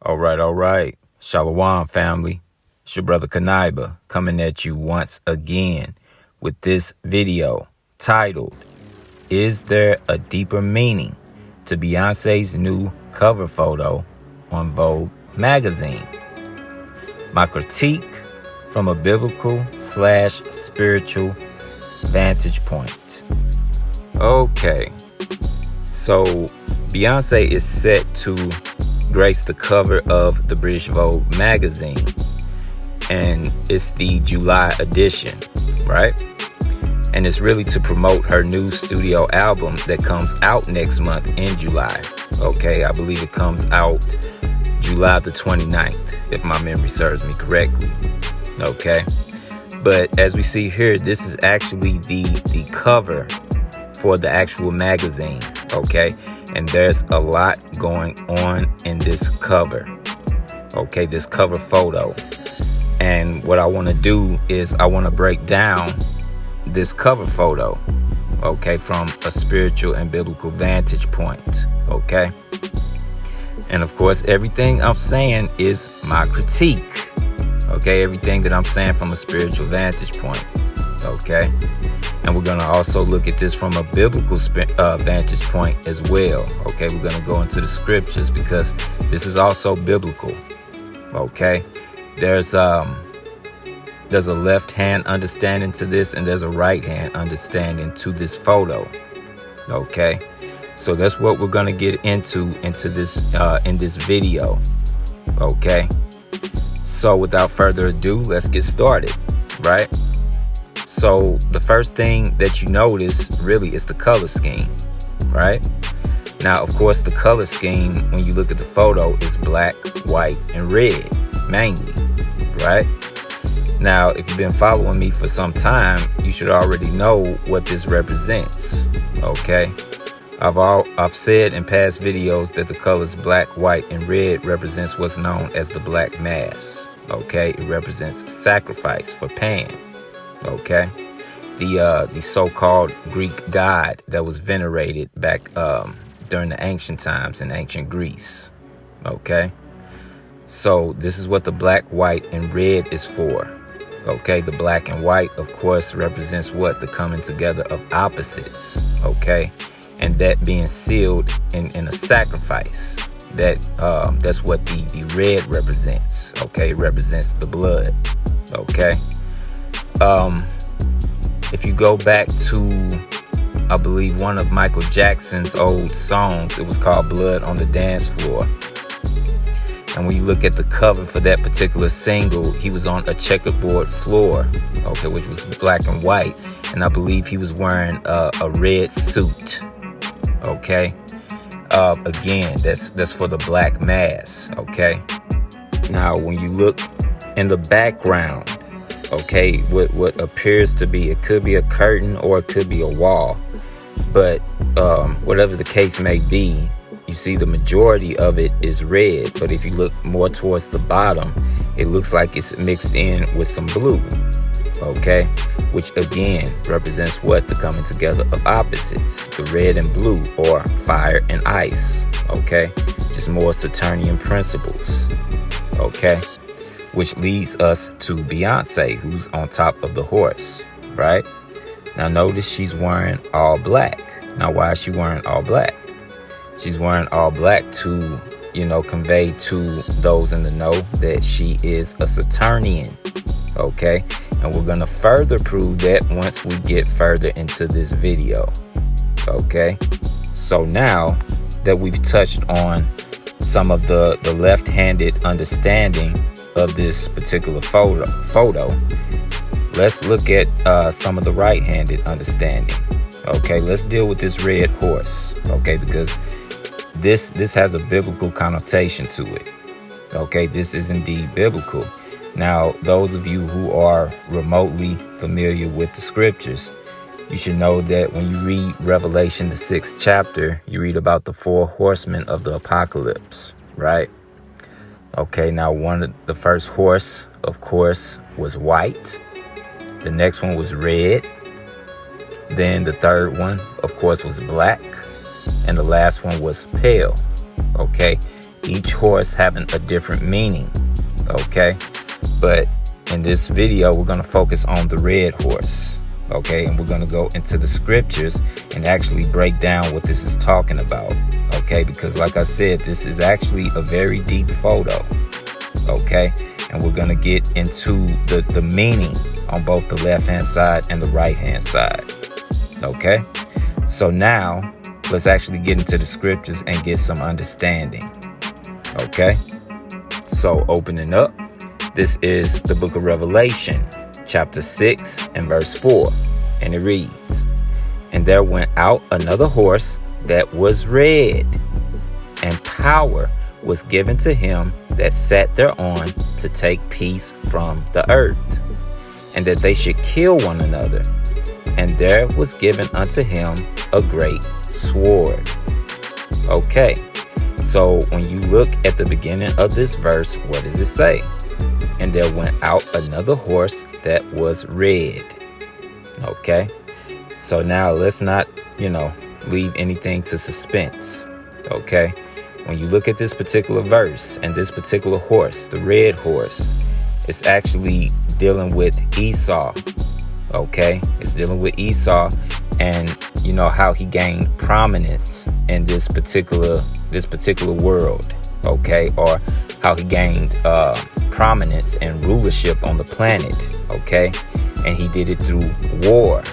All right. Shalom, family. It's your brother Kanaiba coming at you once again with this video titled, Is There a Deeper Meaning to Beyonce's New Cover Photo on Vogue magazine? My critique from a biblical/spiritual vantage point. Okay, so Beyonce is set to grace the cover of the British Vogue magazine, and it's the July edition, right? And it's really to promote her new studio album that comes out next month in July. Okay, I believe it comes out July the 29th, if my memory serves me correctly. Okay, but as we see here, this is actually the cover for the actual magazine. Okay, and there's a lot going on in this cover. Okay, this cover photo. And what I want to do is I want to break down this cover photo, okay, from a spiritual and biblical vantage point. Okay, and of course everything I'm saying is my critique. Okay, everything that I'm saying from a spiritual vantage point. Okay, and we're going to also look at this from a biblical vantage point as well. Okay, we're going to go into the scriptures because this is also biblical. Okay, there's a left-hand understanding to this, and there's a right-hand understanding to this photo. Okay, so that's what we're going to get into this in this video. Okay, so without further ado, let's get started, right? So the first thing that you notice really is the color scheme, right? Now, of course, the color scheme, when you look at the photo, is black, white, and red, mainly, right? Now, if you've been following me for some time, you should already know what this represents, okay? I've said in past videos that the colors black, white, and red represents what's known as the Black Mass, okay? It represents sacrifice for Pan. Okay, the so-called Greek god that was venerated back during the ancient times in ancient Greece. Okay, so this is what the black, white, and red is for. Okay, the black and white, of course, represents what? The coming together of opposites. Okay, and that being sealed in a sacrifice. That's what the red represents. Okay, it represents the blood. Okay. If you go back to, I believe, one of Michael Jackson's old songs, it was called Blood on the Dance Floor. And when you look at the cover for that particular single, he was on a checkerboard floor, okay, which was black and white. And I believe he was wearing a red suit, okay. Again, that's for the Black Mass, okay. Now, when you look in the background, okay, what appears to be, it could be a curtain or it could be a wall, but whatever the case may be, you see the majority of it is red. But if you look more towards the bottom, it looks like it's mixed in with some blue, okay, which again represents what? The coming together of opposites, the red and blue, or fire and ice. Okay, just more Saturnian principles. Okay, which leads us to Beyonce, who's on top of the horse, right? Now notice she's wearing all black. Now why is she wearing all black? She's wearing all black to, convey to those in the know that she is a Saturnian, okay? And we're gonna further prove that once we get further into this video, okay? So now that we've touched on some of the left-handed understanding of this particular photo, let's look at some of the right-handed understanding. Okay, let's deal with this red horse, okay, because this has a biblical connotation to it. Okay, this is indeed biblical. Now, those of you who are remotely familiar with the scriptures, you should know that when you read Revelation, the 6th chapter, you read about the 4 horsemen of the apocalypse, right? Okay, now the first horse, of course, was white. The next one was red. Then the third one, of course, was black. And the last one was pale. Okay, each horse having a different meaning. Okay, but in this video, we're going to focus on the red horse. Okay, and we're going to go into the scriptures and actually break down what this is talking about. Okay, because like I said, this is actually a very deep photo. Okay, and we're going to get into the meaning on both the left hand side and the right hand side. Okay, so now let's actually get into the scriptures and get some understanding. Okay, so opening up, this is the book of Revelation, chapter 6 and verse 4, and it reads, "And there went out another horse that was red, and power was given to him that sat thereon to take peace from the earth, and that they should kill one another. And there was given unto him a great sword." Okay, so when you look at the beginning of this verse, what does it say? And there went out another horse that was red. Okay, so now let's not, leave anything to suspense. Okay, when you look at this particular verse and this particular horse, the red horse, it's actually dealing with Esau. Okay, it's dealing with Esau, and how he gained prominence in this particular world. Okay, or how he gained prominence and rulership on the planet. Okay, and he did it through war.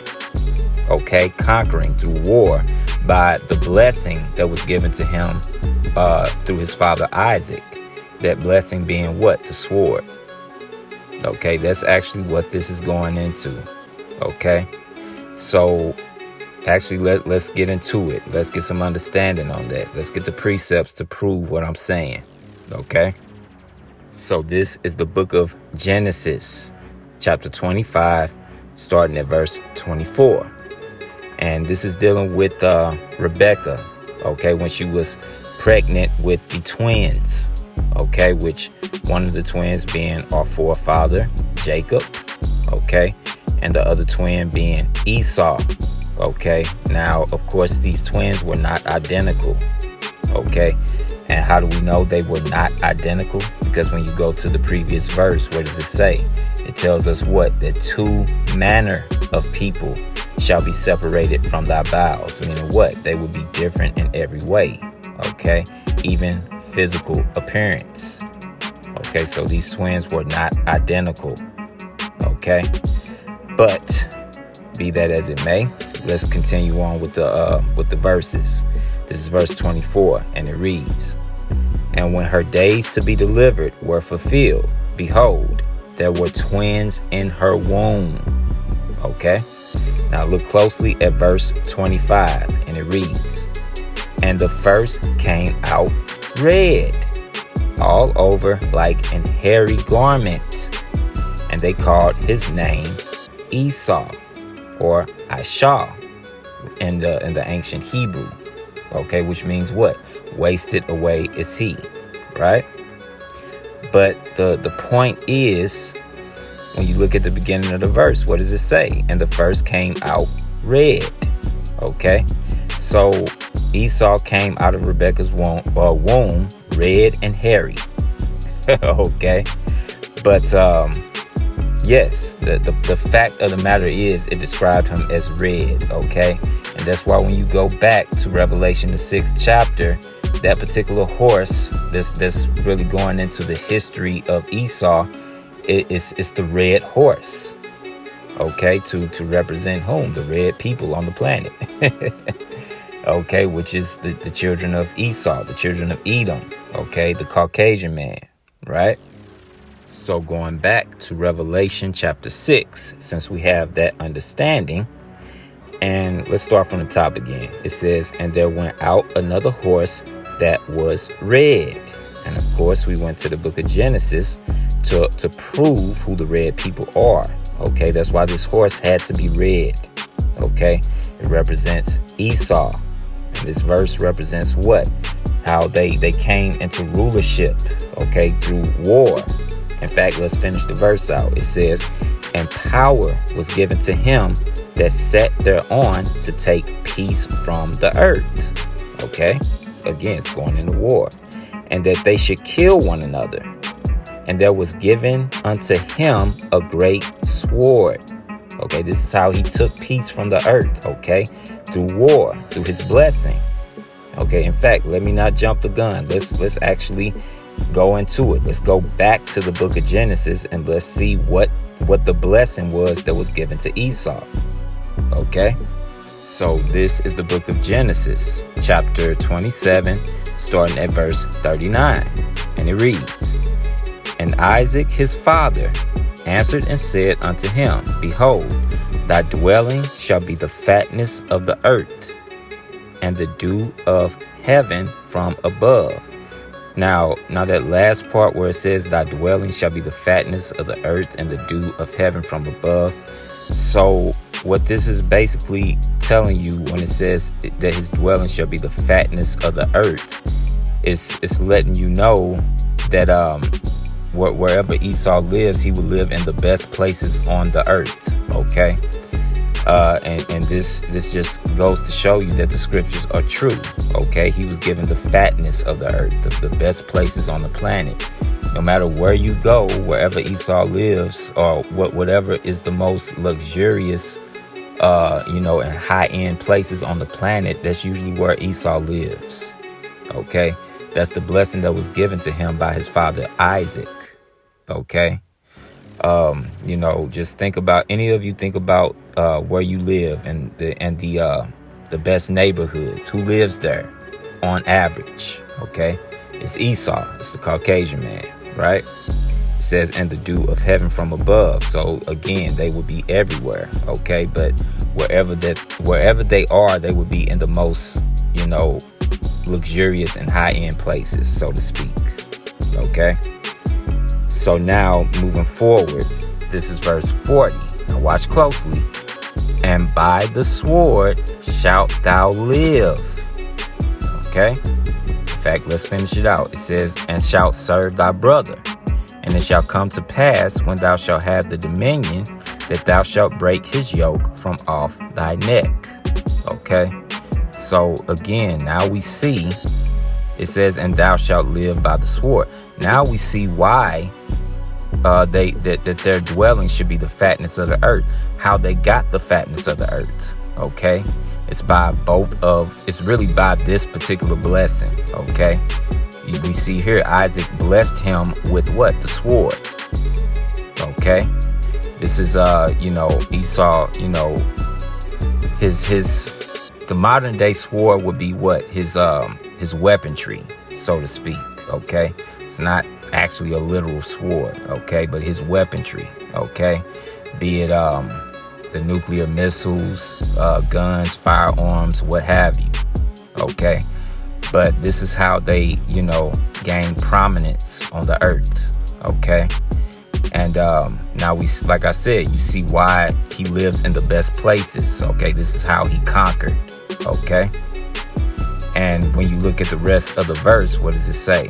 Okay, conquering through war by the blessing that was given to him through his father Isaac. That blessing being what? The sword. Okay, that's actually what this is going into. Okay, so actually let's get into it. Let's get some understanding on that. Let's get the precepts to prove what I'm saying. Okay, so this is the book of Genesis, chapter 25, starting at verse 24. And this is dealing with Rebecca, okay, when she was pregnant with the twins, okay, which one of the twins being our forefather, Jacob, okay, and the other twin being Esau, okay. Now, of course, these twins were not identical, okay. And how do we know they were not identical? Because when you go to the previous verse, what does it say? It tells us what? That two manner of people shall be separated from thy bowels. Meaning what? They will be different in every way. Okay? Even physical appearance. Okay, so these twins were not identical. Okay? But be that as it may, let's continue on with the verses. This is verse 24, and it reads, "And when her days to be delivered were fulfilled, behold, there were twins in her womb." Okay? Now look closely at verse 25, and it reads, "And the first came out red, all over like an hairy garment, and they called his name Esau, or Isha, in the ancient Hebrew." Okay, which means what? Wasted away is he, right? But the point is, when you look at the beginning of the verse, what does it say? And the first came out red. Okay, so Esau came out of Rebecca's womb red and hairy. Okay, but yes, the fact of the matter is it described him as red. Okay, and that's why when you go back to Revelation, the 6th chapter, that particular horse that's really going into the history of Esau, it's the red horse. Okay, to represent whom? The red people on the planet. Okay, which is the children of Esau, the children of Edom. Okay, the Caucasian man, right? So going back to Revelation chapter 6, since we have that understanding, and let's start from the top again. It says, "And there went out another horse that was red." And of course, we went to the book of Genesis to prove who the red people are. Okay, that's why this horse had to be red. Okay, it represents Esau. And this verse represents what? How they came into rulership, okay, through war. In fact, let's finish the verse out. It says, "And power was given to him that sat thereon to take peace from the earth." Okay, so again, it's going into war. and that they should kill one another. And there was given unto him a great sword. Okay, this is how he took peace from the earth, okay, through war, through his blessing. Okay, in fact, let me not jump the gun. Let's actually go into it. Let's go back to the book of Genesis and let's see what the blessing was that was given to Esau. Okay, so this is the book of Genesis, chapter 27, starting at verse 39. And it reads, And Isaac his father answered and said unto him, Behold, thy dwelling shall be the fatness of the earth, and the dew of heaven from above. Now that last part where it says thy dwelling shall be the fatness of the earth and the dew of heaven from above. So what this is basically telling you when it says that his dwelling shall be the fatness of the earth, it's letting you know that wherever Esau lives, he will live in the best places on the earth. Okay. And this just goes to show you that the scriptures are true. Okay, he was given the fatness of the earth, the best places on the planet. No matter where you go, wherever Esau lives, or whatever is the most luxurious, and high-end places on the planet, that's usually where Esau lives. Okay, that's the blessing that was given to him by his father Isaac. Okay. Just think about, any of you think about where you live and the best neighborhoods. Who lives there on average? Okay, it's Esau. It's the Caucasian man, right? It says, and the dew of heaven from above. So again, they would be everywhere. Okay, but wherever they are, they would be in the most, luxurious and high-end places, so to speak. Okay. So now moving forward, this is verse 40. Now watch closely. And by the sword shalt thou live. Okay. In fact, let's finish it out. It says, and shalt serve thy brother. And it shall come to pass when thou shalt have the dominion that thou shalt break his yoke from off thy neck. Okay. So again, now we see it says, and thou shalt live by the sword. Now we see why that their dwelling should be the fatness of the earth. How they got the fatness of the earth. Okay, it's really by this particular blessing. Okay, we see here Isaac blessed him with what? The sword. Okay, this is Esau. The modern day sword would be what? His weaponry, so to speak. Okay, it's not actually a literal sword, okay, but his weaponry, okay, be it the nuclear missiles, guns, firearms, what have you. Okay, but this is how they gain prominence on the earth. Okay, and now like I said, you see why he lives in the best places. Okay, this is how he conquered. Okay, and when you look at the rest of the verse, what does it say?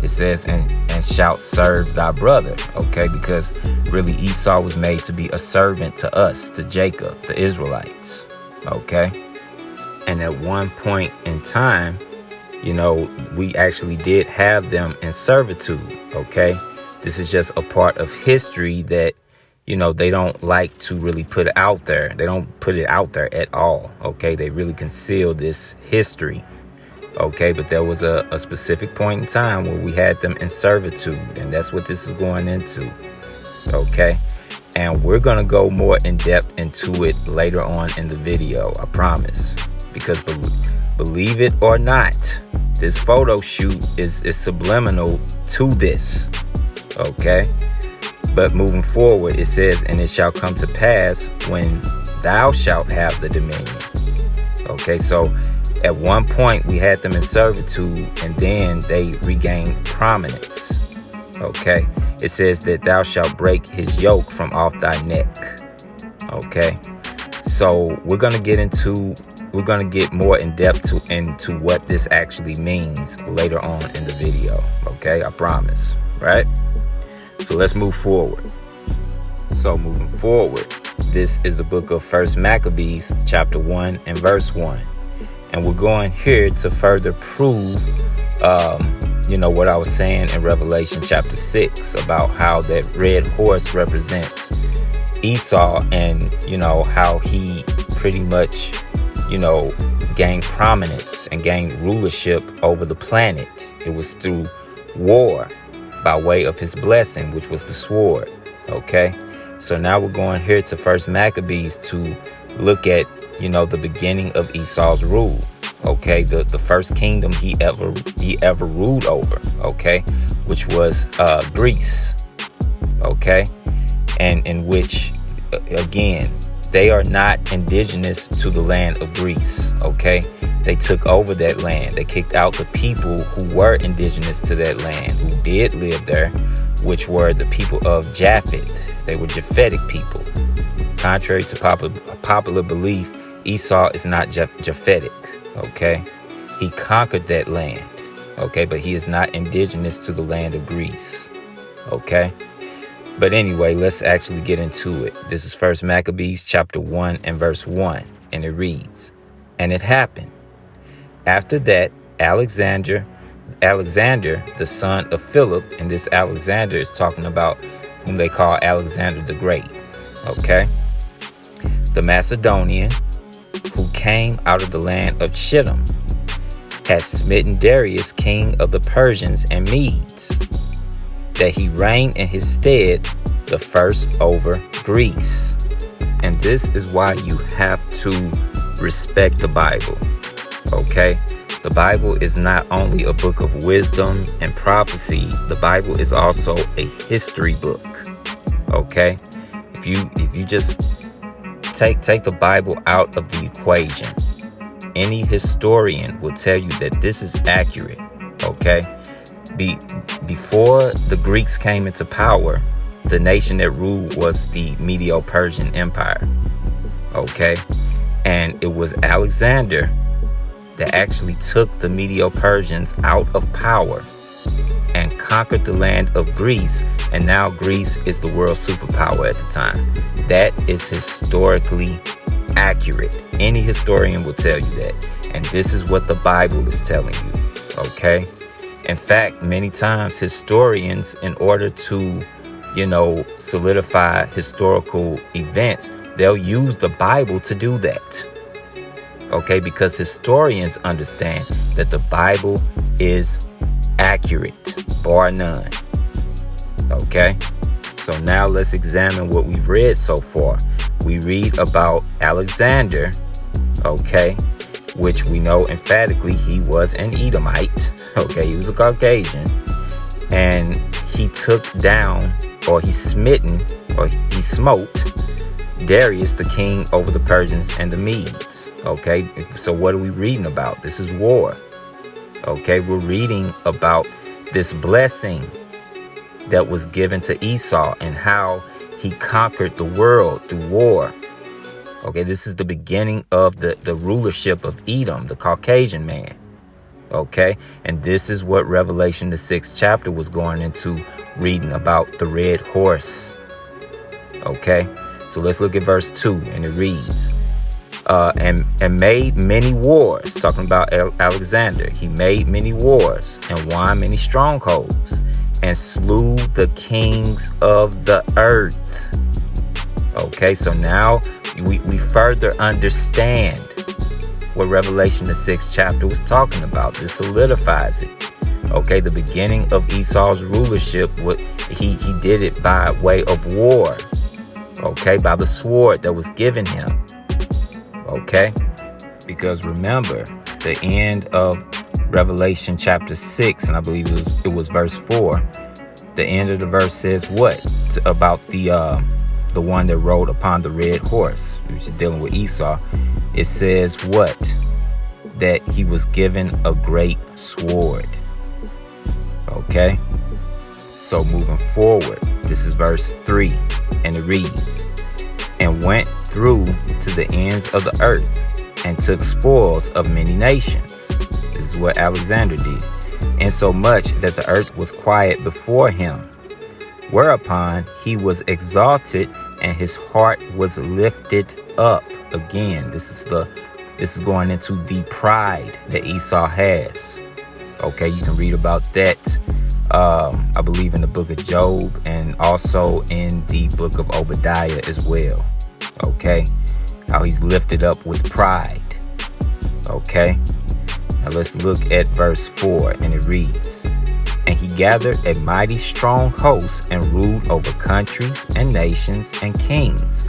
It says, and shalt serve thy brother. Okay, because really Esau was made to be a servant to us, to Jacob, the Israelites. Okay, and at one point in time, we actually did have them in servitude. Okay, this is just a part of history that they don't like to really put out there. They don't put it out there at all. Okay, they really conceal this history. Okay, but there was a specific point in time where we had them in servitude, and that's what this is going into. Okay, and we're going to go more in depth into it later on in the video, I promise, because believe it or not, this photo shoot is subliminal to this. Okay, but moving forward, it says, and it shall come to pass when thou shalt have the dominion. Okay, so at one point we had them in servitude, and then they regained prominence. Okay, it says that thou shalt break his yoke from off thy neck. Okay, so we're gonna get more in depth into what this actually means later on in the video. Okay, I promise. Right? So let's move forward. So moving forward, this is the book of 1 Maccabees, chapter 1 and verse 1. And we're going here to further prove what I was saying in Revelation chapter 6 about how that red horse represents Esau, and how he pretty much gained prominence and gained rulership over the planet. It was through war by way of his blessing, which was the sword. Okay, so now we're going here to First Maccabees to look at the beginning of Esau's rule. Okay, the first kingdom he ever ruled over. Okay, which was Greece. Okay, and in which again, they are not indigenous to the land of Greece. Okay, they took over that land. They kicked out the people who were indigenous to that land, who did live there, which were the people of Japheth. They were Japhetic people. Contrary to popular belief, Esau is not Japhetic. Okay, he conquered that land. Okay, but he is not indigenous to the land of Greece. Okay. But anyway, let's actually get into it. This is First Maccabees chapter 1 and verse 1. And it reads, "And it happened, after that, Alexander, the son of Philip," and this Alexander is talking about whom they call Alexander the Great. Okay. "The Macedonian, who came out of the land of Shittim, had smitten Darius, king of the Persians and Medes, that he reigned in his stead the first over Greece." And this is why you have to respect the Bible. Okay? The Bible is not only a book of wisdom and prophecy, the Bible is also a history book. Okay? If you just take the Bible out of the equation, any historian will tell you that this is accurate. Okay? Before the Greeks came into power, the nation that ruled was the Medo-Persian Empire. Okay? And it was Alexander that actually took the Medo-Persians out of power and conquered the land of Greece. And now Greece is the world superpower at the time. That is historically accurate. Any historian will tell you that. And this is what the Bible is telling you. Okay? In fact, many times historians, in order to, solidify historical events, they'll use the Bible to do that. Okay, because historians understand that the Bible is accurate, bar none. Okay, so now let's examine what we've read so far. We read about Alexander, okay, which we know emphatically he was an Edomite. Okay, he was a Caucasian, and he took down, or he smote Darius, the king over the Persians and the Medes. Okay, so what are we reading about? This is war. Okay, we're reading about this blessing that was given to Esau and how he conquered the world through war. Okay, this is the beginning of the rulership of Edom, the Caucasian man. Okay, and this is what Revelation, the 6th chapter, was going into, reading about the red horse. Okay, so let's look at verse 2, and it reads, and made many wars, talking about Alexander. He made many wars and won many strongholds and slew the kings of the earth. Okay, so now we further understand what Revelation, the 6th chapter, was talking about. This solidifies it. Okay, the beginning of Esau's rulership, he did it by way of war. Okay, by the sword that was given him. Okay, because remember, the end of Revelation chapter 6, and I believe it was verse 4. The end of the verse says what? About the one that rode upon the red horse, which is dealing with Esau. It says what? That he was given a great sword. Okay, so moving forward, this is verse 3, and it reads, and went through to the ends of the earth and took spoils of many nations. This is what Alexander did, insomuch that the earth was quiet before him. Whereupon he was exalted, and his heart was lifted up. Again, this is going into the pride that Esau has. Okay, you can read about that, I believe, in the book of Job, and also in the book of Obadiah as well. Okay, how he's lifted up with pride. Okay, now let's look at verse 4, and it reads, "And he gathered a mighty strong host and ruled over countries and nations and kings,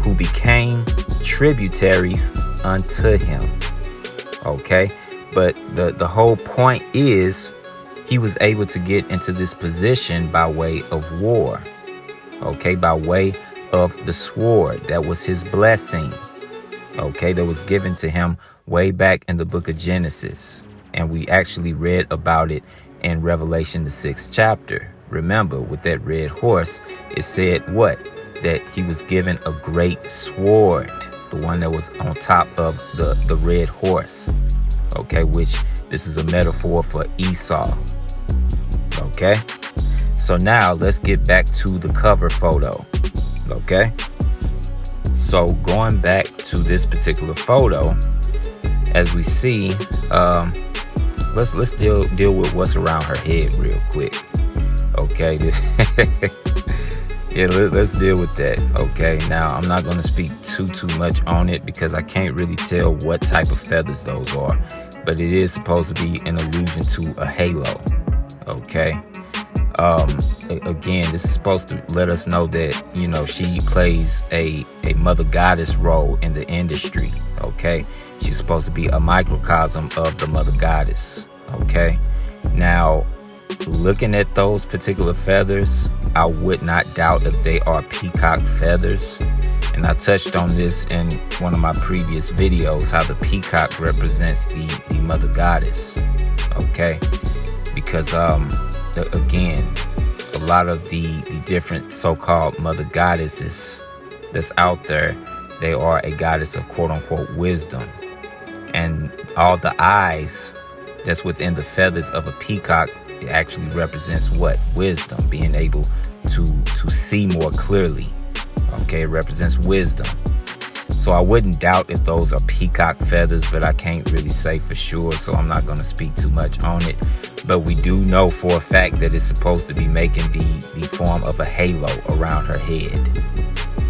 who became tributaries unto him." Okay, but the whole point is he was able to get into this position by way of war. Okay, by way of the sword. That was his blessing. Okay, that was given to him way back in the book of Genesis. And we actually read about it in Revelation, the 6th chapter. Remember, with that red horse, it said what? That he was given a great sword, the one that was on top of the red horse. Okay, which this is a metaphor for Esau. Okay, so now let's get back to the cover photo. Okay, so going back to this particular photo, as we see, let's deal with what's around her head real quick. Okay, yeah, let's deal with that. Okay, now I'm not going to speak too much on it because I can't really tell what type of feathers those are, but it is supposed to be an allusion to a halo. Okay, again, this is supposed to let us know that, you know, she plays a mother goddess role in the industry. Okay, she's supposed to be a microcosm of the mother goddess. Okay, now looking at those particular feathers, I would not doubt if they are peacock feathers. And I touched on this in one of my previous videos, how the peacock represents the mother goddess. Okay, because again, a lot of the different so-called mother goddesses that's out there, they are a goddess of quote-unquote wisdom. And all the eyes that's within the feathers of a peacock, it actually represents what? Wisdom, being able to see more clearly. Okay, it represents wisdom. So I wouldn't doubt if those are peacock feathers, but I can't really say for sure, so I'm not going to speak too much on it. But we do know for a fact that it's supposed to be making the form of a halo around her head.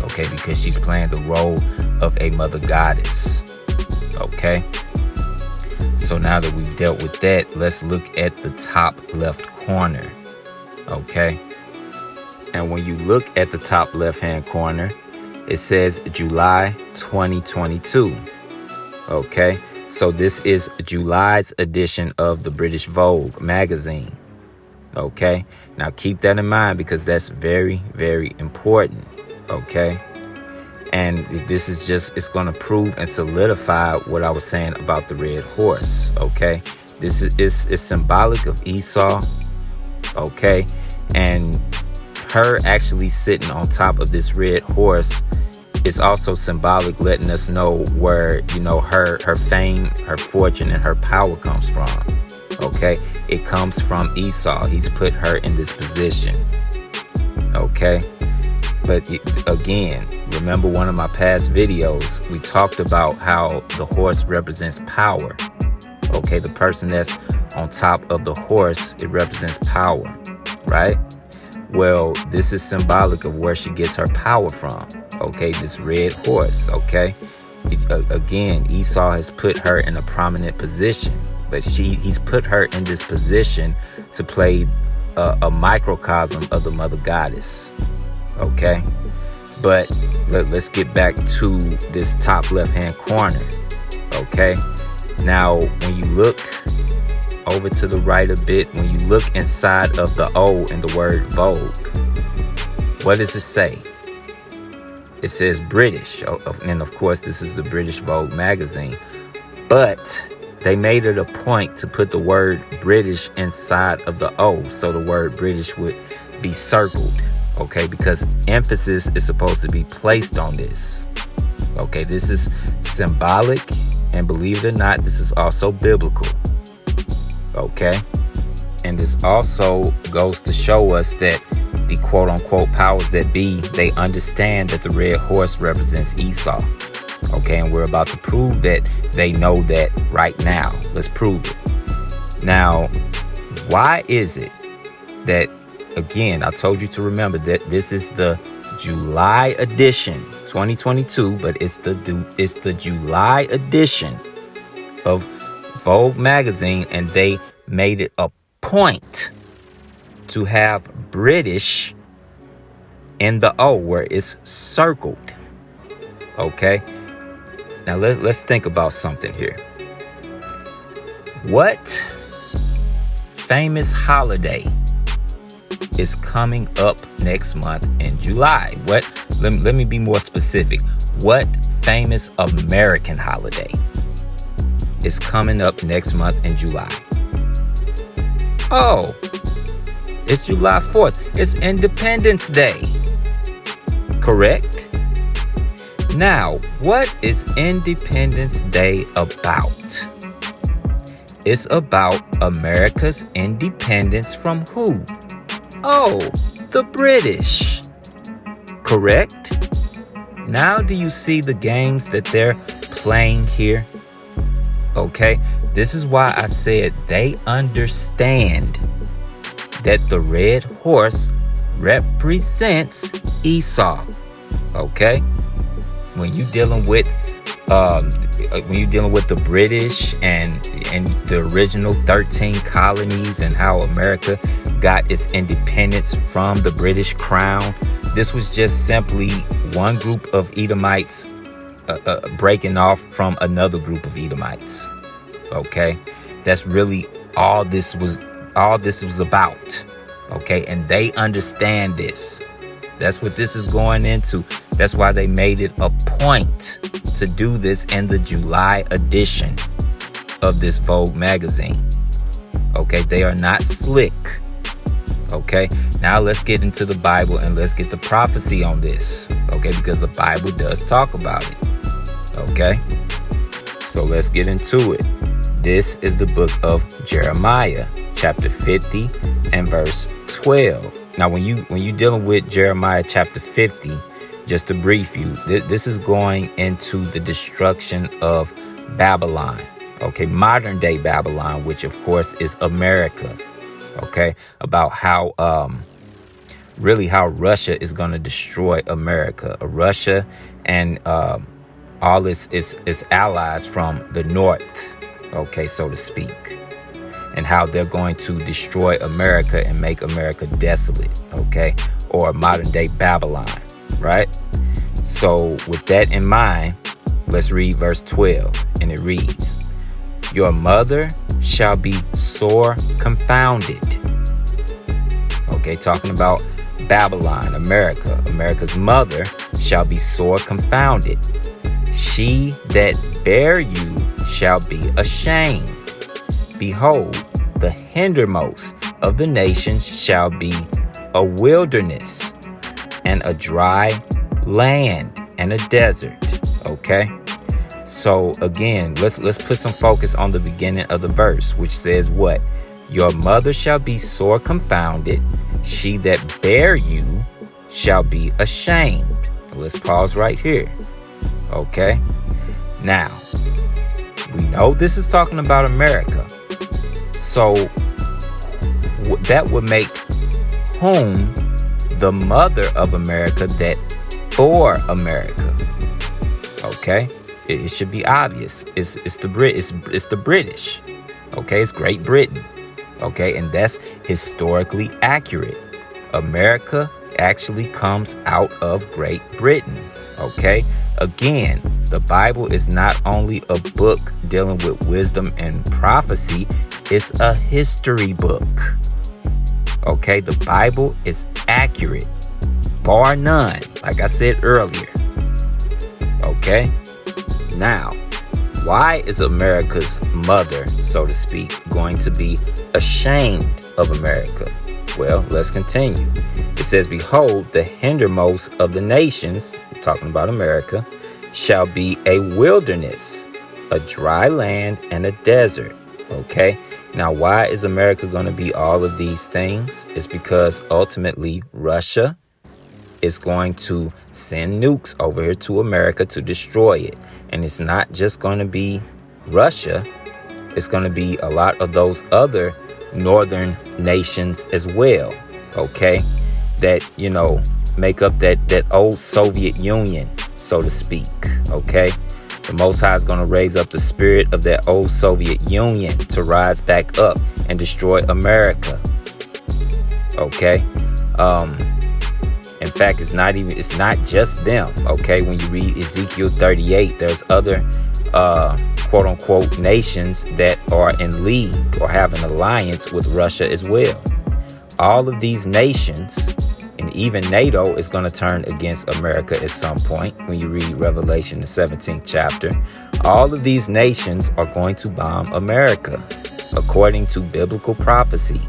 Okay, because she's playing the role of a mother goddess. Okay, so now that we've dealt with that, let's look at the top left corner. Okay, and when you look at the top left hand corner, it says July 2022. Okay, so this is July's edition of the British Vogue magazine. Okay, now keep that in mind because that's very, very important. Okay, and this is just, it's going to prove and solidify what I was saying about the red horse. Okay, this is symbolic of Esau. Okay, and her actually sitting on top of this red horse is also symbolic, letting us know where, you know, her fame, her fortune, and her power comes from. Okay, it comes from Esau. He's put her in this position. Okay, but again, remember one of my past videos, we talked about how the horse represents power. Okay, the person that's on top of the horse, it represents power, right? Well, this is symbolic of where she gets her power from. Okay, this red horse. Okay, again, Esau has put her in a prominent position, but he's put her in this position to play a microcosm of the mother goddess. Okay, but let's get back to this top left hand corner. Okay, now when you look over to the right a bit, when you look inside of the O in the word Vogue, what does it say? It says British, and of course this is the British Vogue magazine, but they made it a point to put the word British inside of the O, so the word British would be circled. Okay, because emphasis is supposed to be placed on this. Okay, this is symbolic, and believe it or not, this is also biblical. Okay, and this also goes to show us that the quote-unquote powers that be, they understand that the red horse represents Esau. Okay, and we're about to prove that they know that right now. Let's prove it. Now, why is it that, again, I told you to remember that this is the July edition, 2022, but it's the July edition of Vogue magazine, and they made it a point to have British in the O where it's circled. Okay? Now let's think about something here. What famous holiday is coming up next month in July? Let me be more specific. What famous American holiday is coming up next month in July? Oh, it's July 4th. It's Independence Day. Correct? Now, what is Independence Day about? It's about America's independence from who? Oh, the British. Correct? Now do you see the games that they're playing here? Okay, this is why I said they understand that the red horse represents Esau. Okay? When you dealing with the British and the original 13 colonies and how America got its independence from the British crown, this was just simply one group of Edomites breaking off from another group of Edomites. Okay, that's really all this was about. Okay, and they understand this. That's what this is going into. That's why they made it a point to do this in the July edition of this Vogue magazine. Okay, they are not slick. Okay, now let's get into the Bible and let's get the prophecy on this. Okay, because the Bible does talk about it. Okay, so let's get into it. This is the book of Jeremiah, chapter 50 and verse 12. Now, when you dealing with Jeremiah chapter 50, just to brief you, this is going into the destruction of Babylon. Okay, modern day Babylon, which of course is America. Okay, about how Russia is going to destroy America. Russia and all its allies from the north. Okay, so to speak. And how they're going to destroy America and make America desolate, okay? Or modern day Babylon, right? So with that in mind, let's read verse 12, and it reads, "Your mother shall be sore confounded." Okay, talking about Babylon, America. America's mother shall be sore confounded. She that bare you shall be ashamed. Behold, the hindermost of the nations shall be a wilderness and a dry land and a desert. Okay? So again, let's put some focus on the beginning of the verse, which says what? Your mother shall be sore confounded. She that bare you shall be ashamed. Let's pause right here. Okay? Now, we know this is talking about America. So that would make whom the mother of America that bore America. Okay, it should be obvious. It's the British. Okay, it's Great Britain. Okay, and that's historically accurate. America actually comes out of Great Britain. Okay, again, the Bible is not only a book dealing with wisdom and prophecy. It's a history book. Okay, the Bible is accurate, bar none, like I said earlier. Okay, now, why is America's mother, so to speak, going to be ashamed of America? Well, let's continue. It says, "Behold, the hindermost of the nations," talking about America, "shall be a wilderness, a dry land, and a desert." Okay, now why is America going to be all of these things? It's because ultimately Russia is going to send nukes over here to America to destroy it. And it's not just going to be Russia. it's going to be a lot of those other northern nations as well, okay, that, you know, make up that old Soviet Union, so to speak, okay. The Most High is going to raise up the spirit of that old Soviet Union to rise back up and destroy America, okay. In fact, it's not just them, okay. When you read Ezekiel 38, there's other quote unquote nations that are in league or have an alliance with Russia as well. All of these nations, and even NATO, is going to turn against America at some point. When you read Revelation, the 17th chapter, all of these nations are going to bomb America according to biblical prophecy.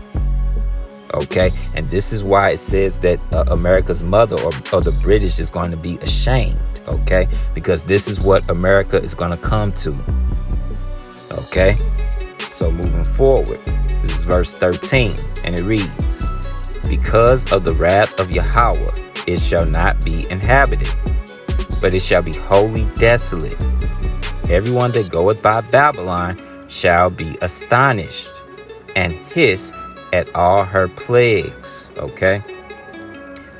Okay, and this is why it says that America's mother or the British is going to be ashamed. Okay, because this is what America is going to come to. Okay, so moving forward, this is verse 13, and it reads, because of the wrath of Yahweh, it shall not be inhabited, but it shall be wholly desolate. Everyone that goeth by Babylon shall be astonished and hiss at all her plagues. Okay,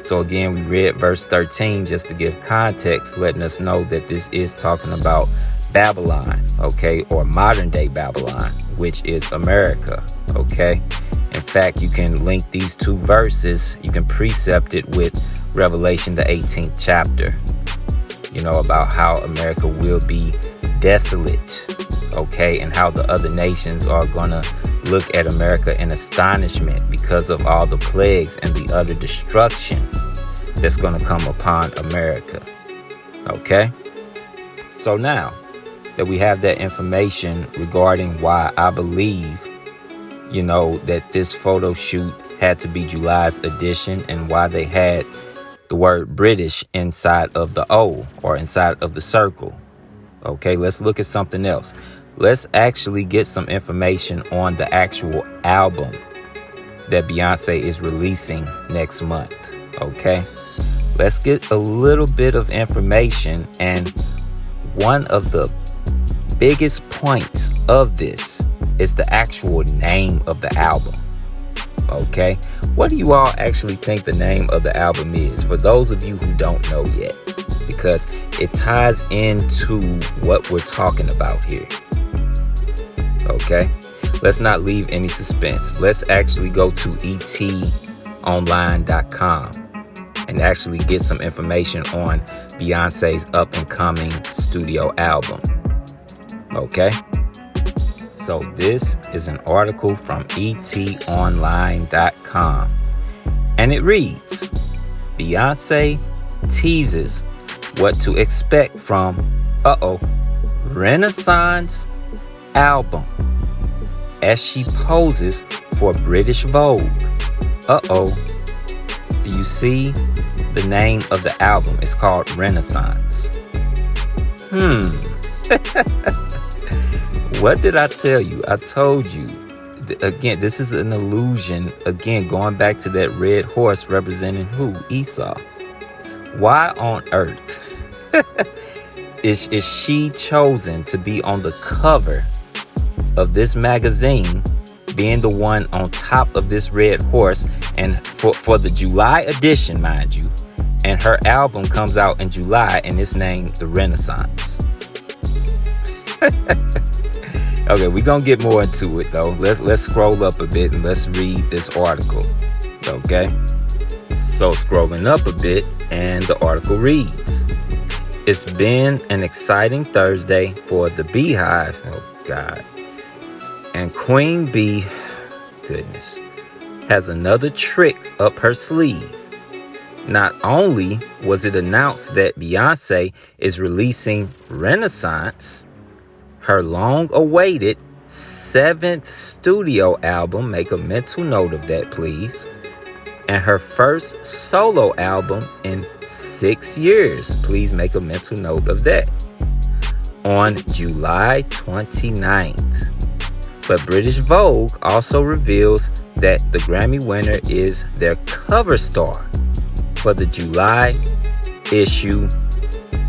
so again, we read verse 13 just to give context, letting us know that this is talking about Babylon, okay, or modern day Babylon, which is America. Okay, in fact, you can link these two verses, you can precept it with Revelation, the 18th chapter, you know, about how America will be desolate, okay, and how the other nations are gonna look at America in astonishment because of all the plagues and the utter destruction that's gonna come upon America. Okay, so now that we have that information regarding why I believe, you know, that this photo shoot had to be July's edition and why they had the word British inside of the O, or inside of the circle. Okay, let's look at something else. Let's actually get some information on the actual album that Beyoncé is releasing next month. Okay, let's get a little bit of information, and one of the biggest points of this is the actual name of the album. Okay, what do you all actually think the name of the album is, for those of you who don't know yet, because it ties into what we're talking about here. Okay, let's not leave any suspense. Let's actually go to etonline.com and actually get some information on Beyonce's up and coming studio album. Okay, so this is an article from etonline.com, and it reads, Beyonce teases what to expect from Renaissance album as she poses for British Vogue. Do you see the name of the album? It's called Renaissance. What did I tell you? I told you. Again, this is an illusion. Again, going back to that red horse representing who? Esau. Why on earth is she chosen to be on the cover of this magazine, being the one on top of this red horse, and for the July edition, mind you, and her album comes out in July and it's named The Renaissance? Okay, we're gonna get more into it though. Let's scroll up a bit and let's read this article. Okay, so scrolling up a bit, and the article reads, it's been an exciting Thursday for the Beehive. Oh God. And Queen Bee, goodness, has another trick up her sleeve. Not only was it announced that Beyonce is releasing Renaissance, her long-awaited 7th studio album, make a mental note of that, please, and her first solo album in 6 years, please make a mental note of that, on July 29th. But British Vogue also reveals that the Grammy winner is their cover star for the July issue.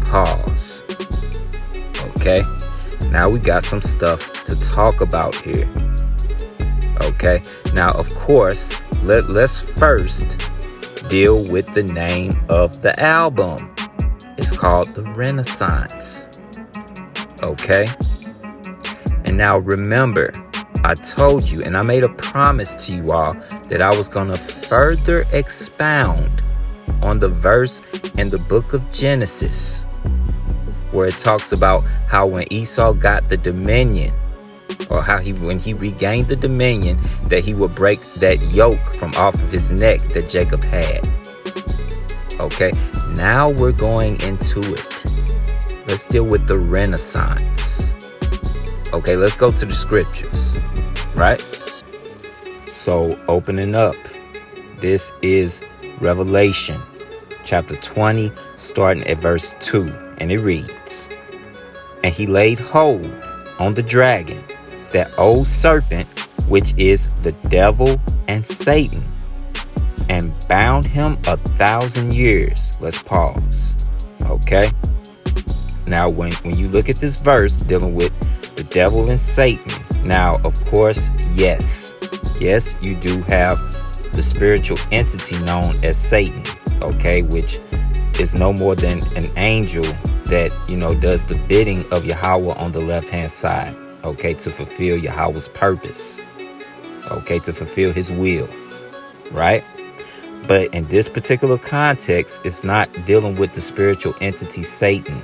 Pause. Okay, now we got some stuff to talk about here. Okay, now of course, let's first deal with the name of the album. It's called The Renaissance. Okay, and now remember, I told you, and I made a promise to you all, that I was going to further expound on the verse in the book of Genesis, where it talks about how when Esau got the dominion, or how when he regained the dominion, that he would break that yoke from off of his neck that Jacob had. Okay, now we're going into it. Let's deal with the Renaissance. Okay, let's go to the scriptures, right? So opening up, this is Revelation chapter 20, starting at verse 2, and it reads, "And he laid hold on the dragon, that old serpent, which is the devil and Satan, and bound him 1,000 years." Let's pause. Okay. Now, when you look at this verse dealing with the devil and Satan, now, of course, yes, you do have the spiritual entity known as Satan, okay, which is no more than an angel that, does the bidding of Yahweh on the left-hand side, okay, to fulfill Yahweh's purpose, okay, to fulfill his will, right? But in this particular context, it's not dealing with the spiritual entity Satan,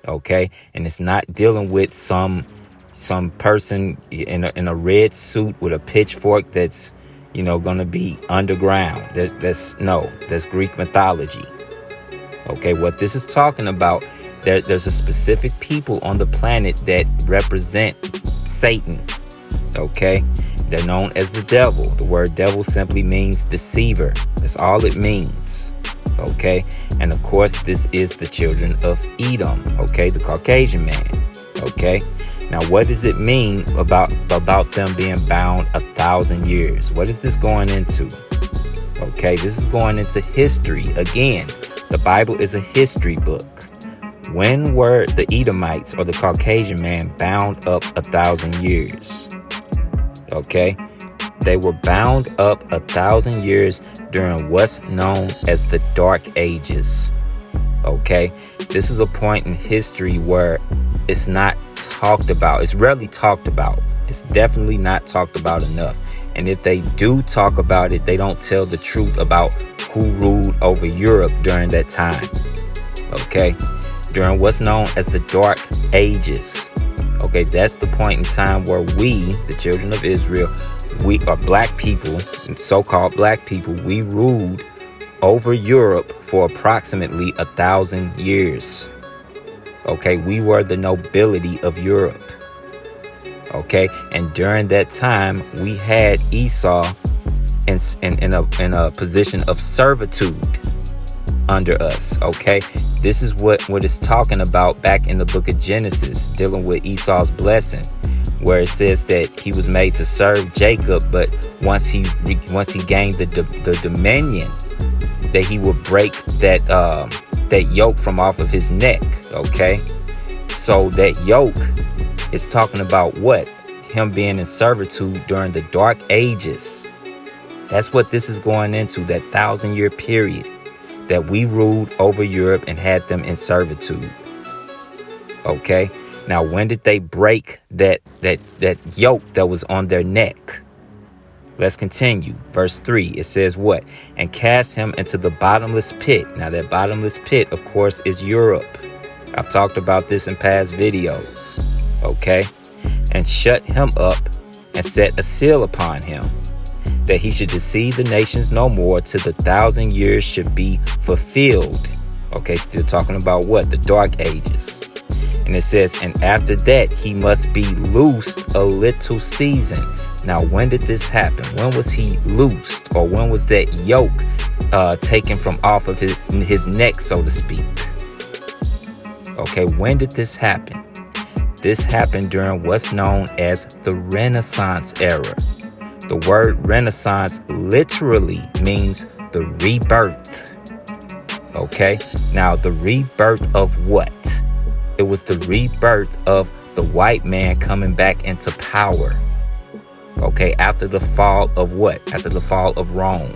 okay, and it's not dealing with some person in a red suit with a pitchfork that's gonna be underground. That's Greek mythology. Okay, what this is talking about, there's a specific people on the planet that represent Satan. Okay, they're known as the devil. The word devil simply means deceiver. That's all it means. Okay, and of course this is the children of Edom, okay, the Caucasian man. Okay, now what does it mean about them being bound 1,000 years? What is this going into? Okay, this is going into history. Again, the Bible is a history book. When were the Edomites or the Caucasian man bound up 1,000 years? Okay, they were bound up 1,000 years during what's known as the Dark Ages. Okay, this is a point in history where it's not talked about. It's rarely talked about. It's definitely not talked about enough. And if they do talk about it, they don't tell the truth about who ruled over Europe during that time. Okay, during what's known as the Dark Ages. Okay, that's the point in time where we, the children of Israel, we are black people, so-called black people, we ruled over Europe for approximately 1,000 years. Okay, we were the nobility of Europe. Okay, and during that time, we had Esau in a position of servitude under us. Okay, this is what it's talking about back in the book of Genesis, dealing with Esau's blessing, where it says that he was made to serve Jacob, but once he gained the dominion, that he would break that yoke from off of his neck. Okay, so that yoke is talking about what? Him being in servitude during the Dark Ages. That's what this is going into, that 1,000-year period that we ruled over Europe and had them in servitude. Okay, now when did they break that yoke that was on their neck? Let's continue. Verse 3, it says what? And cast him into the bottomless pit. Now that bottomless pit, of course, is Europe. I've talked about this in past videos. Okay, and shut him up and set a seal upon him, that he should deceive the nations no more till the 1,000 years should be fulfilled. Okay, still talking about what? The Dark Ages. And it says, and after that he must be loosed a little season. Now, when did this happen? When was he loosed, or when was that yoke taken from off of his neck, so to speak? Okay, when did this happen? This happened during what's known as the Renaissance era. The word Renaissance literally means the rebirth. Okay, now the rebirth of what? It was the rebirth of the the white man coming back into power. Okay, after the fall of what? After the fall of Rome.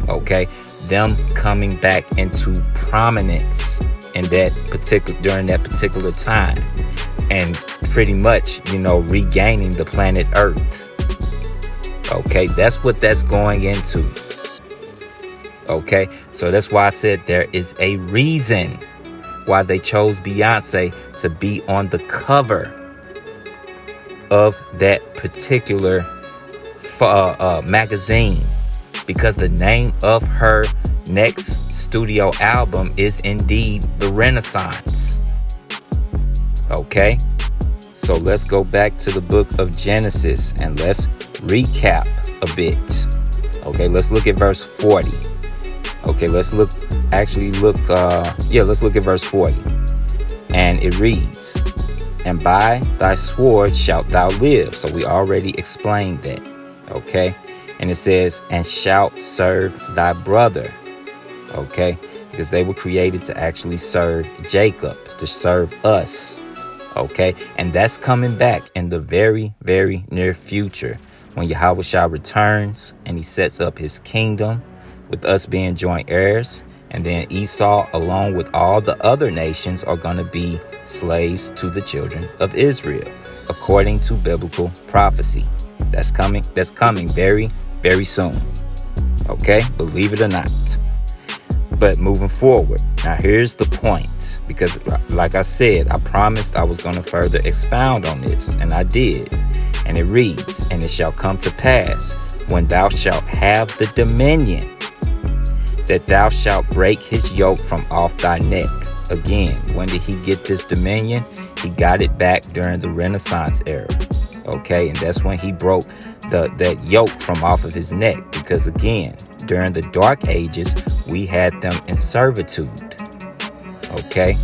Okay, them coming back into prominence in during that particular time, and pretty much, regaining the planet Earth. Okay, that's what that's going into. Okay, so that's why I said there is a reason why they chose Beyoncé to be on the cover of that particular magazine, because the name of her next studio album is indeed The Renaissance. Okay, so let's go back to the book of Genesis and let's recap a bit. Okay, let's look at verse 40. Okay, let's look at verse 40. And it reads, "And by thy sword shalt thou live." So we already explained that. Okay, and it says, "And shalt serve thy brother." Okay, because they were created to actually serve Jacob, to serve us. Okay, and that's coming back in the very, very near future, when Yahushua returns and he sets up his kingdom, with us being joint heirs. And then Esau, along with all the other nations, are going to be slaves to the children of Israel, according to biblical prophecy. That's coming very, very soon. Okay, believe it or not. But moving forward, now here's the point, because like I said, I promised I was going to further expound on this, and I did. And it reads, "And it shall come to pass, when thou shalt have the dominion, that thou shalt break his yoke from off thy neck." Again, when did he get this dominion? He got it back during the Renaissance era. Okay, and that's when he broke that yoke from off of his neck, because again, during the Dark Ages, we had them in servitude. Okay,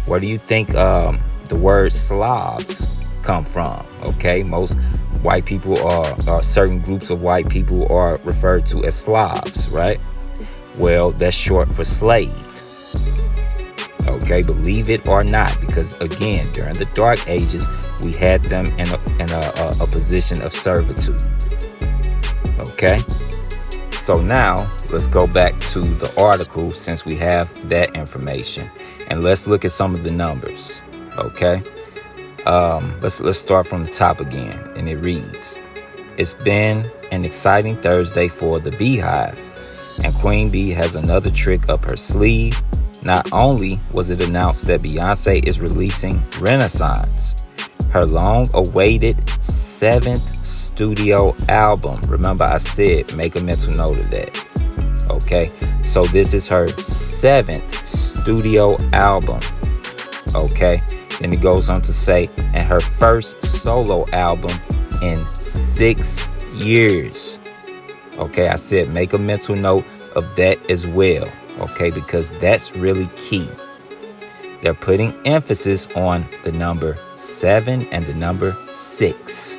where do you think the word Slavs come from? Okay, most white people or certain groups of white people are referred to as Slavs, right? Well, that's short for slave. Okay, believe it or not, because again, during the Dark Ages, we had them in a position of servitude. Okay, so now let's go back to the article, since we have that information, and let's look at some of the numbers. Okay, let's start from the top again, and it reads, "It's been an exciting Thursday for the Beehive, and Queen Bee has another trick up her sleeve. Not only was it announced that Beyoncé is releasing Renaissance, her long-awaited 7th studio album." Remember, I said make a mental note of that. Okay, so this is her 7th studio album. Okay, then it goes on to say, and her first solo album in 6 years. Okay, I said make a mental note of that as well. Okay, because that's really key. They're putting emphasis on the number 7 and the number 6.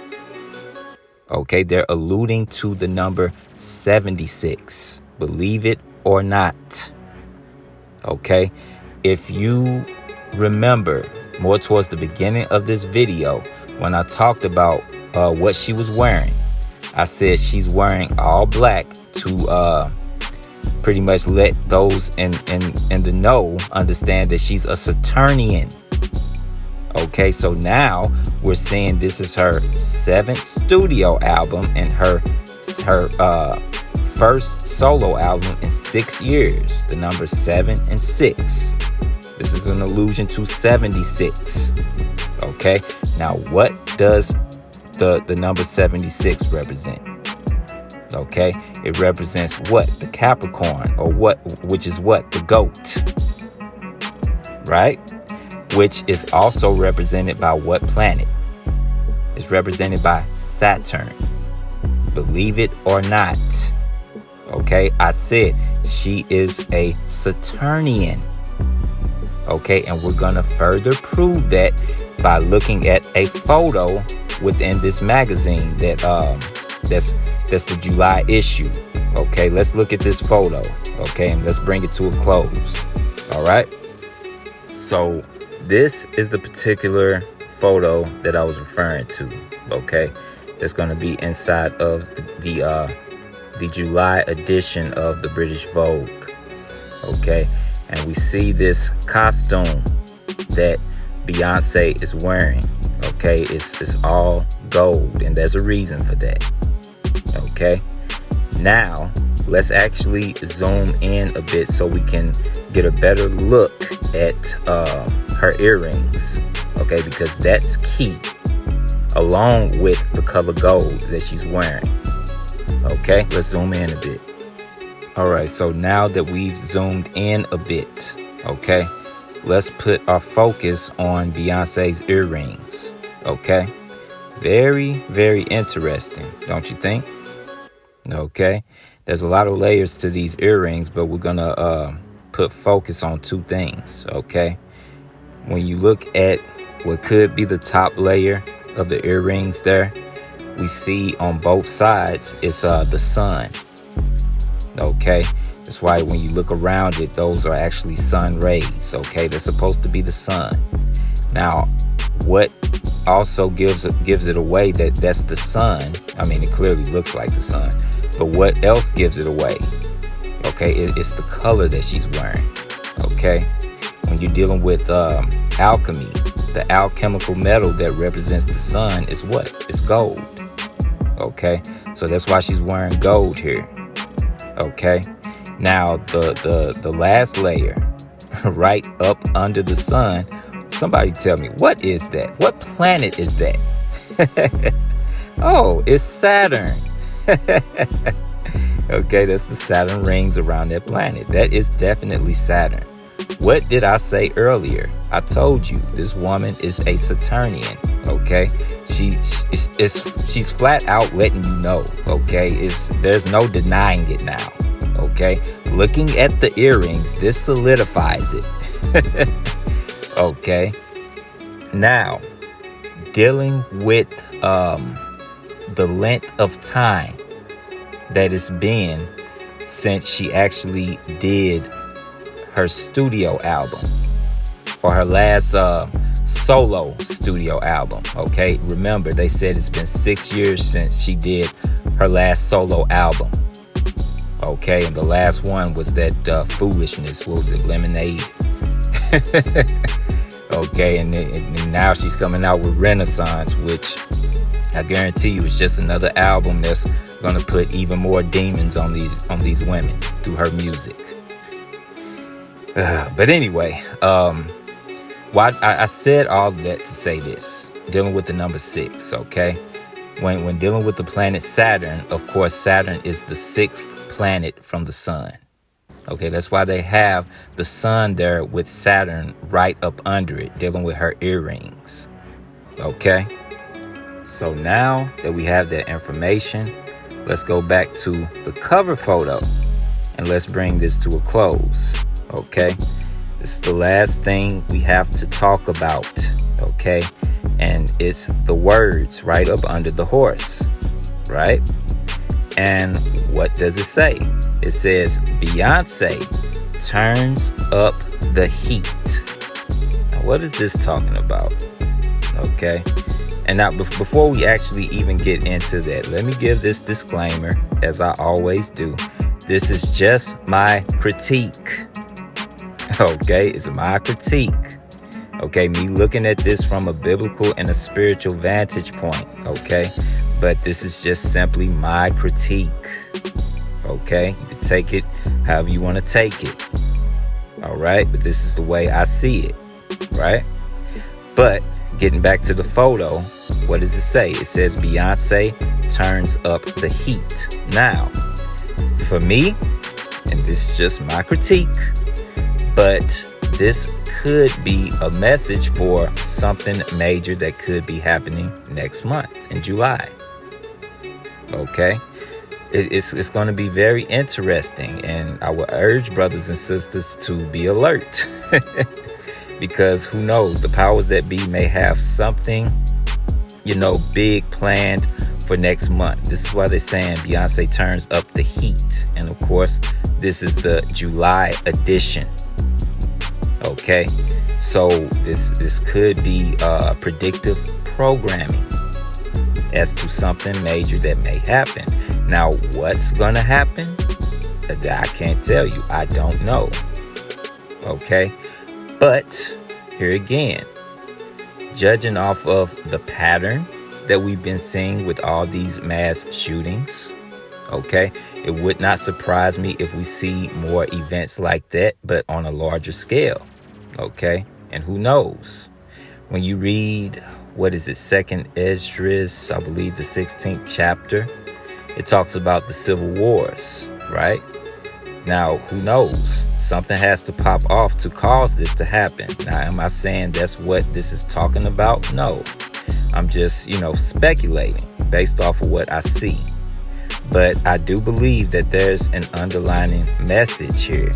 Okay, they're alluding to the number 76. Believe it or not. Okay, if you remember more towards the beginning of this video, when I talked about what she was wearing, I said she's wearing all black to pretty much let those in the know understand that she's a Saturnian. Okay, so now we're saying this is her 7th studio album and her first solo album in 6 years. The number 7 and 6. This is an allusion to 76. Okay, now what does the number 76 represent? Okay, it represents what? The Capricorn, or which is what? The goat, right? Which is also represented by what planet? It's represented by Saturn. Believe it or not. Okay, I said she is a Saturnian. Okay, and we're gonna further prove that by looking at a photo within this magazine that's the July issue. Okay, let's look at this photo. Okay, and let's bring it to a close. All right, so this is the particular photo that I was referring to. Okay, that's going to be inside of the July edition of the British Vogue. Okay, and we see this costume that Beyonce is wearing. Okay, it's all gold, and there's a reason for that. Okay, now let's actually zoom in a bit so we can get a better look at her earrings. Okay, because that's key, along with the color gold that she's wearing. Okay, let's zoom in a bit. All right, so now that we've zoomed in a bit, okay, let's put our focus on Beyonce's earrings. Okay, very, very interesting, don't you think? Okay, there's a lot of layers to these earrings, but we're gonna put focus on two things. Okay, when you look at what could be the top layer of the earrings there, we see on both sides it's the sun. Okay, that's why when you look around it, those are actually sun rays. Okay, they're supposed to be the sun. Now, what also gives it away that that's the sun? I mean, it clearly looks like the sun, but what else gives it away? Okay, it's the color that she's wearing. Okay, when you're dealing with alchemy, the alchemical metal that represents the sun is what? It's gold. Okay, so that's why she's wearing gold here. Okay, now the last layer right up under the sun, somebody tell me, what is that? What planet is that? Oh, it's Saturn. Okay, that's the Saturn rings around that planet. That is definitely Saturn. What did I say earlier? I told you this woman is a Saturnian. Okay, she's flat out letting you know. Okay, there's no denying it now. Okay, looking at the earrings, this solidifies it. Okay, now dealing with the length of time that it's been since she actually did her studio album, or her last solo studio album. Okay, remember they said it's been 6 years since she did her last solo album. Okay, and the last one was that Foolishness. What was it, Lemonade? Okay, and now she's coming out with Renaissance, which I guarantee you is just another album that's gonna put even more demons on these women through her music. But anyway, I said all that to say this, dealing with the number 6. Okay, when dealing with the planet Saturn, of course Saturn is the 6th planet from the sun. Okay, that's why they have the sun there with Saturn right up under it, dealing with her earrings. Okay, so now that we have that information, let's go back to the cover photo and let's bring this to a close. Okay, this is the last thing we have to talk about. Okay, and it's the words right up under the horse, right? And what does it say? It says Beyonce turns up the heat. Now, what is this talking about? Okay, and now before we actually even get into that, let me give this disclaimer, as I always do. This is just my critique. Okay, it's my critique. Okay, me looking at this from a biblical and a spiritual vantage point. Okay, but this is just simply my critique. Okay, you can take it however you want to take it. All right, but this is the way I see it. Right, but getting back to the photo, what does it say? It says Beyonce turns up the heat. Now, for me, and this is just my critique, but this could be a message for something major that could be happening next month in July. Okay, it's going to be very interesting, and I would urge brothers and sisters to be alert. Because who knows, the powers that be may have something, big planned for next month. This is why they're saying Beyonce turns up the heat. And of course, this is the July edition. Okay, so this could be predictive programming as to something major that may happen. Now, what's gonna happen? I can't tell you. I don't know. Okay, but here again, judging off of the pattern that we've been seeing with all these mass shootings, okay, it would not surprise me if we see more events like that, but on a larger scale. Okay, and who knows? When you read, what is it, 2nd Esdras, I believe the 16th chapter, it talks about the civil wars, right? Now, who knows? Something has to pop off to cause this to happen. Now, am I saying that's what this is talking about? No. I'm just, speculating based off of what I see. But I do believe that there's an underlying message here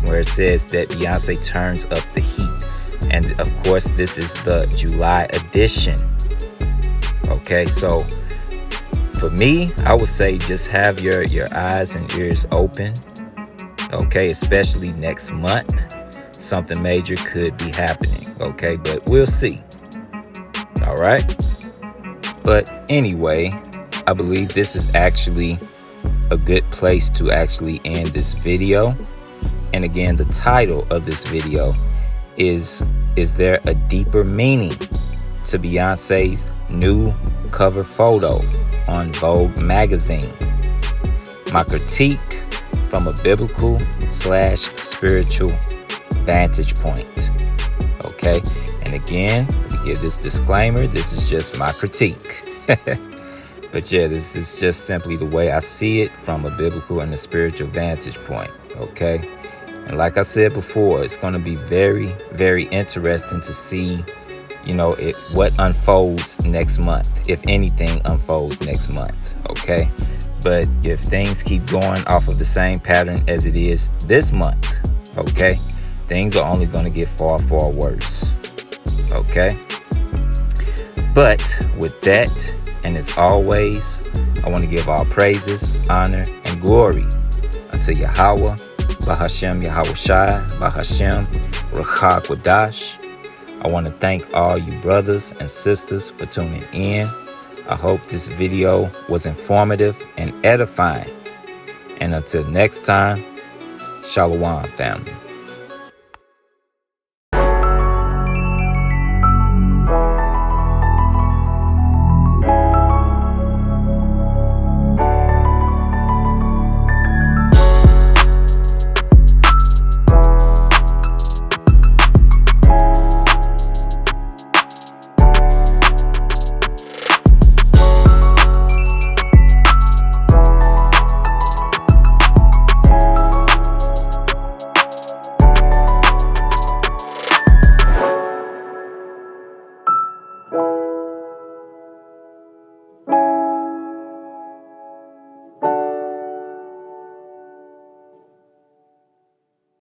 where it says that Beyoncé turns up the heat. And of course, this is the July edition. Okay, so for me, I would say just have your eyes and ears open. Okay, especially next month, something major could be happening. Okay, but we'll see. All right. But anyway, I believe this is actually a good place to actually end this video. And again, the title of this video is there a deeper meaning to Beyonce's new cover photo on Vogue magazine? My critique from a biblical/spiritual vantage point. Okay, and again, let me give this disclaimer. This is just my critique. But yeah, this is just simply the way I see it from a biblical and a spiritual vantage point. Okay, and like I said before, it's going to be very, very interesting to see, what unfolds next month, if anything unfolds next month. Okay, but if things keep going off of the same pattern as it is this month, okay, things are only going to get far, far worse. Okay, but with that, and as always, I want to give all praises, honor, and glory unto Yahweh, Bahashem Yahawashi, Bahashem Ruach Kwadash. I want to thank all you brothers and sisters for tuning in. I hope this video was informative and edifying. And until next time, Shalom, family.